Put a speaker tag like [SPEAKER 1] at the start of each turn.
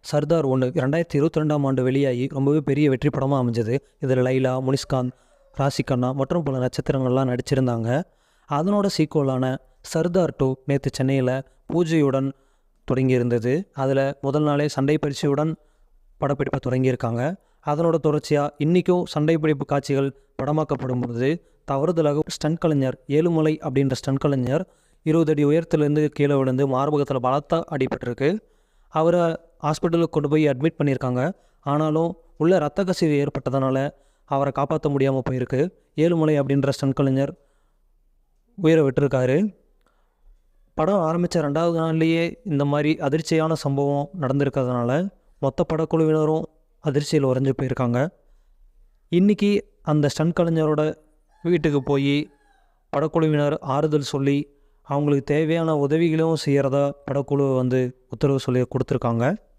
[SPEAKER 1] சர்தார் 1 2022ஆம் ஆண்டு வெளியாகி ரொம்பவே பெரிய வெற்றி படமாக அமைஞ்சது. இதில் லைலா, முனிஸ்காந்த், ராசிகண்ணா மற்றும் பல நட்சத்திரங்கள்லாம் நடிச்சிருந்தாங்க. அதனோட சீக்குவலான சர்தார் 2 நேற்று சென்னையில் பூஜையுடன் தொடங்கியிருந்தது. அதில் முதல் நாளே சண்டை பயிற்சியுடன் படப்பிடிப்பை தொடங்கியிருக்காங்க. அதனோட தொடர்ச்சியாக இன்றைக்கும் சண்டை பிடிப்பு காட்சிகள் படமாக்கப்படும் பொழுது தவறுதலாக ஸ்டண்ட் கலைஞர் ஏழுமலை அப்படின்ற ஸ்டண்ட் கலைஞர் 20 அடி உயரத்துலேருந்து கீழே விழுந்து மார்பகத்தில் பலத்த அடிபட்டிருக்கு. அவரை ஹாஸ்பிட்டலுக்கு கொண்டு போய் அட்மிட் பண்ணியிருக்காங்க. ஆனாலும் உள்ள இரத்த கசிவு ஏற்பட்டதுனால அவரை காப்பாற்ற முடியாமல் போயிருக்கு. ஏழுமலை அப்படின்ற ஸ்டண்ட் கலைஞர் உயிரை விட்டுருக்காரு. படம் ஆரம்பித்த 2வது நாள்லேயே இந்த மாதிரி அதிர்ச்சியான சம்பவம் நடந்திருக்கிறதுனால மொத்த படக்குழுவினரும் அதிர்ச்சியில் உறைஞ்சு போயிருக்காங்க. இன்றைக்கி அந்த ஸ்டண்ட் கலைஞரோட வீட்டுக்கு போய் படக்குழுவினர் ஆறுதல் சொல்லி அவங்களுக்கு தேவையான உதவிகளும் செய்கிறதா படக்குழு உத்தரவு சொல்லி கொடுத்துருக்காங்க.